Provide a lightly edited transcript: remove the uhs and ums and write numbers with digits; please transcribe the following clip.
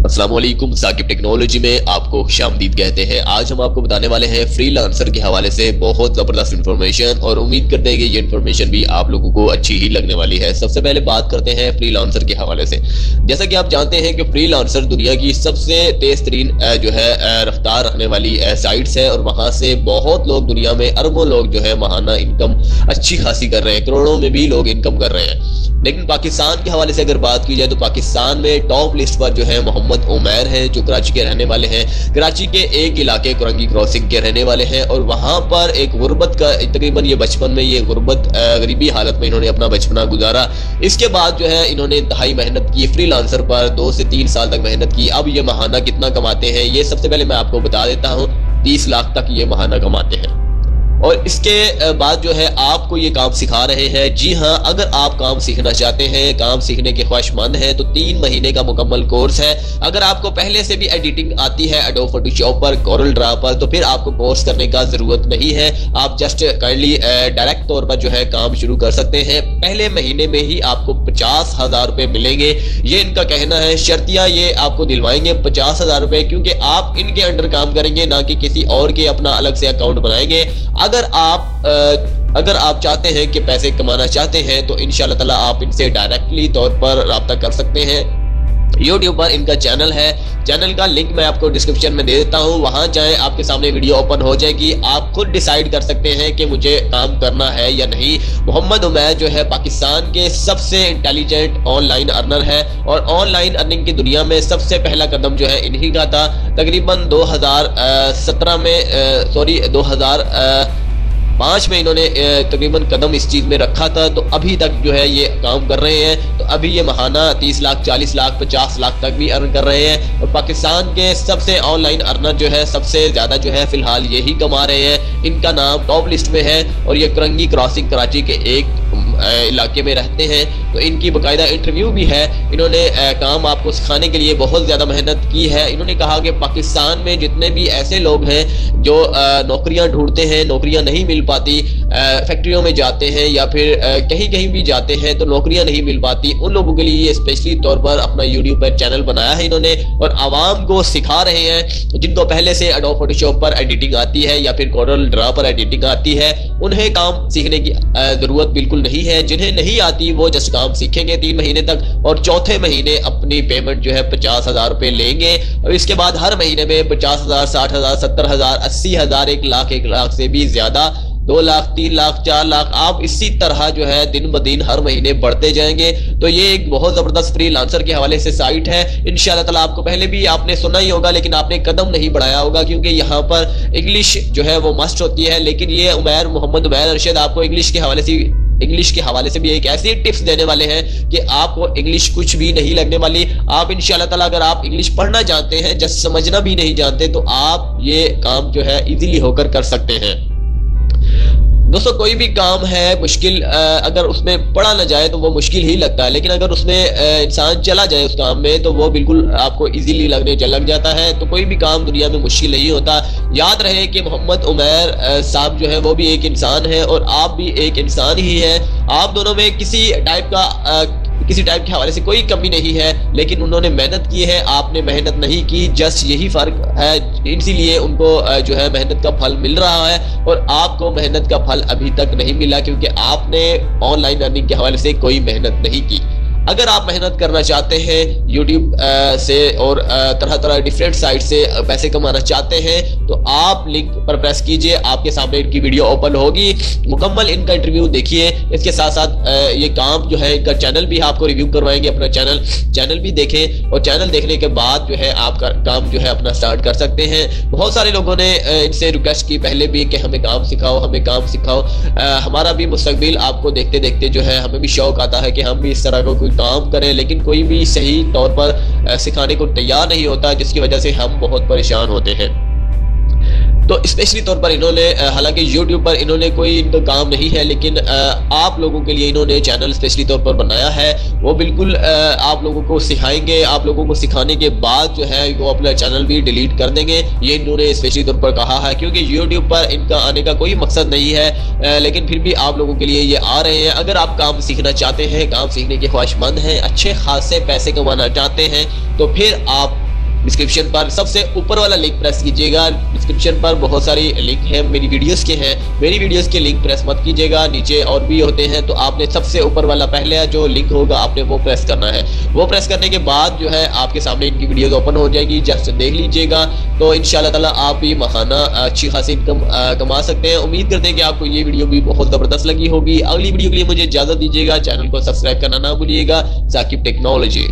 अस्सलाम वालेकुम। साकिब टेक्नोलॉजी में आपको खुशामदीद कहते हैं। आज हम आपको बताने वाले हैं फ्रीलांसर के हवाले से बहुत जबरदस्त इंफॉर्मेशन, और उम्मीद करते हैं कि ये इंफॉर्मेशन भी आप लोगों को अच्छी ही लगने वाली है। सबसे पहले बात करते हैं फ्रीलांसर के हवाले से। जैसा कि आप जानते हैं कि फ्रीलांसर दुनिया की सबसे तेज तरीन जो है रफ्तार रखने वाली साइट्स है, और वहां से बहुत लोग, दुनिया में अरबों लोग जो है माहाना इनकम अच्छी खासी कर रहे हैं, करोड़ों में भी लोग इनकम कर रहे हैं। लेकिन पाकिस्तान के हवाले से अगर बात की जाए तो पाकिस्तान में टॉप लिस्ट पर जो है मोहम्मद उमैर है, जो कराची के रहने वाले हैं। कराची के एक इलाके कुरंगी क्रॉसिंग के रहने वाले हैं, और वहां पर एक गुर्बत का तकरीबन ये बचपन में ये गुर्बत गरीबी हालत में इन्होंने अपना बचपना गुजारा। इसके बाद जो है इन्होंने इंतहाई मेहनत की, फ्रीलांसर पर 2 से 3 साल तक मेहनत की। अब ये माहाना कितना कमाते हैं ये सबसे पहले मैं आपको बता देता हूँ। 30 लाख तक ये माहाना कमाते हैं, और इसके बाद जो है आपको ये काम सिखा रहे हैं। जी हाँ, अगर आप काम सीखना चाहते हैं, काम सीखने के ख्वाहिशमंद हैं, तो 3 महीने का मुकम्मल कोर्स है। अगर आपको पहले से भी एडिटिंग आती है एडोब फोटोशॉप पर, कोरल ड्रा पर, तो फिर आपको कोर्स करने का जरूरत नहीं है। आप जस्ट काइंडली डायरेक्ट तौर पर जो है काम शुरू कर सकते हैं। पहले महीने में ही आपको 50,000 रुपए मिलेंगे, ये इनका कहना है। शर्तिया ये आपको दिलवाएंगे 50,000 रुपए, क्योंकि आप इनके अंडर काम करेंगे, ना कि किसी और के अपना अलग से अकाउंट बनाएंगे। अगर आप चाहते हैं कि पैसे कमाना चाहते हैं तो इंशाल्लाह ताला आप इनसे डायरेक्टली तौर पर राब्ता कर सकते हैं। YouTube पर इनका चैनल है, चैनल का लिंक मैं आपको डिस्क्रिप्शन में दे देता हूं। वहां जाएं, आपके सामने वीडियो ओपन हो जाएगी। आप खुद डिसाइड कर सकते हैं कि मुझे काम करना है या नहीं। मोहम्मद उमैर जो है पाकिस्तान के सबसे इंटेलिजेंट ऑनलाइन अर्नर है, और ऑनलाइन अर्निंग की दुनिया में सबसे पहला कदम जो है इन्हीं का था। तकरीबन 2017 में 2005 में इन्होंने तकरीबन कदम इस चीज में रखा था, तो अभी तक जो है ये काम कर रहे हैं। तो अभी ये माहाना 30 लाख, 40 लाख, 50 लाख तक भी अर्न कर रहे हैं, और पाकिस्तान के सबसे ऑनलाइन अर्नर जो है सबसे ज्यादा जो है फिलहाल यही कमा रहे हैं। इनका नाम टॉप लिस्ट में है, और ये कुरंगी क्रॉसिंग कराची के एक इलाके में रहते हैं। तो इनकी बाकायदा इंटरव्यू भी है। इन्होंने काम आपको सिखाने के लिए बहुत ज्यादा मेहनत की है। इन्होंने कहा कि पाकिस्तान में जितने भी ऐसे लोग हैं जो नौकरियां ढूंढते हैं, नौकरियां नहीं मिल पाती, फैक्ट्रियों में जाते हैं या फिर कहीं कहीं भी जाते हैं तो नौकरियां नहीं मिल पाती, उन लोगों के लिए ये स्पेशली तौर पर अपना यूट्यूब पर चैनल बनाया है इन्होंने, और आवाम को सिखा रहे हैं। जिनको पहले से एडोब फोटोशॉप पर एडिटिंग आती है या फिर कोरल ड्रा पर एडिटिंग आती है, उन्हें काम सीखने की जरूरत बिल्कुल नहीं है। जिन्हें नहीं आती वो जस्ट काम सीखेंगे 3 महीने तक, और चौथे महीने अपनी पेमेंट जो है 50,000 रुपए लेंगे। और इसके बाद हर महीने में 50,000, 60,000, 70,000, 80,000, 1 लाख से भी ज्यादा, 2 लाख, 3 लाख, 4 लाख, आप इसी तरह जो है दिन ब दिन हर महीने बढ़ते जाएंगे। तो ये एक बहुत जबरदस्त फ्रीलांसर के हवाले से साइट है। इंशाल्लाह ताला आपको पहले भी आपने सुना ही होगा, लेकिन आपने कदम नहीं बढ़ाया होगा, क्योंकि यहाँ पर इंग्लिश जो है वो मस्ट होती है। लेकिन ये मोहम्मद उमैर अरशद आपको इंग्लिश के हवाले से भी एक ऐसी टिप्स देने वाले हैं कि आपको इंग्लिश कुछ भी नहीं लगने वाली। आप इंशाल्लाह ताला अगर आप इंग्लिश पढ़ना जानते हैं, जस्ट समझना भी नहीं जानते, तो आप ये काम जो है इजीली होकर कर सकते हैं। दोस्तों, कोई भी काम है मुश्किल, अगर उसमें पढ़ा ना जाए तो वो मुश्किल ही लगता है, लेकिन अगर उसमें इंसान चला जाए उस काम में तो वो बिल्कुल आपको इजीली लग जाता है। तो कोई भी काम दुनिया में मुश्किल नहीं होता। याद रहे कि मोहम्मद उमैर साहब जो है वो भी एक इंसान है, और आप भी एक इंसान ही है। आप दोनों में किसी टाइप के हवाले से कोई कमी नहीं है, लेकिन उन्होंने मेहनत की है, आपने मेहनत नहीं की, जस्ट यही फर्क है। इसीलिए उनको जो है मेहनत का फल मिल रहा है, और आपको मेहनत का फल अभी तक नहीं मिला, क्योंकि आपने ऑनलाइन अर्निंग के हवाले से कोई मेहनत नहीं की। अगर आप मेहनत करना चाहते हैं YouTube से और तरह तरह डिफरेंट साइट से पैसे कमाना चाहते हैं, तो आप लिंक पर प्रेस कीजिए, आपके सामने इनकी वीडियो ओपन होगी। मुकम्मल इनका इंटरव्यू देखिए। इसके साथ साथ ये काम जो है इनका चैनल भी आपको रिव्यू करवाएंगे। अपना चैनल भी देखें, और चैनल देखने के बाद जो है आपका काम जो है अपना स्टार्ट कर सकते हैं। बहुत सारे लोगों ने इनसे रिक्वेस्ट की पहले भी कि हमें काम सिखाओ। हमारा भी मुस्तकबिल आपको देखते देखते जो है हमें भी शौक आता है कि हम भी इस तरह का कोई काम करें, लेकिन कोई भी सही तौर पर सिखाने को तैयार नहीं होता, जिसकी वजह से हम बहुत परेशान होते हैं। तो स्पेशली तौर पर इन्होंने, हालांकि YouTube पर इन्होंने कोई इनका काम नहीं है, लेकिन आप लोगों के लिए इन्होंने चैनल स्पेशली तौर पर बनाया है। वो बिल्कुल आप लोगों को सिखाएंगे। आप लोगों को सिखाने के बाद जो है वो अपना चैनल भी डिलीट कर देंगे, ये इन्होंने स्पेशली तौर पर कहा है, क्योंकि YouTube पर इनका आने का कोई मकसद नहीं है। लेकिन फिर भी आप लोगों के लिए ये आ रहे हैं। अगर आप काम सीखना चाहते हैं, काम सीखने के ख्वाहिशमंद हैं, अच्छे खासे पैसे कमाना चाहते हैं, तो फिर आप डिस्क्रिप्शन पर सबसे ऊपर वाला लिंक प्रेस कीजिएगा। डिस्क्रिप्शन पर बहुत सारी लिंक है मेरी वीडियोस के हैं, मेरी वीडियोस के लिंक प्रेस मत कीजिएगा, नीचे और भी होते हैं। तो आपने सबसे ऊपर वाला पहले जो लिंक होगा आपने वो प्रेस करना है। वो प्रेस करने के बाद जो है आपके सामने इनकी वीडियोस ओपन हो जाएगी, जब से देख लीजिएगा तो इंशाल्लाह ताला आप भी महाना अच्छी खासी इनकम कमा सकते हैं। उम्मीद करते हैं कि आपको ये वीडियो भी बहुत जबरदस्त लगी होगी। अगली वीडियो के लिए मुझे इजाजत दीजिएगा, चैनल को सब्सक्राइब करना ना भूलिएगा। साकिब टेक्नोलॉजी।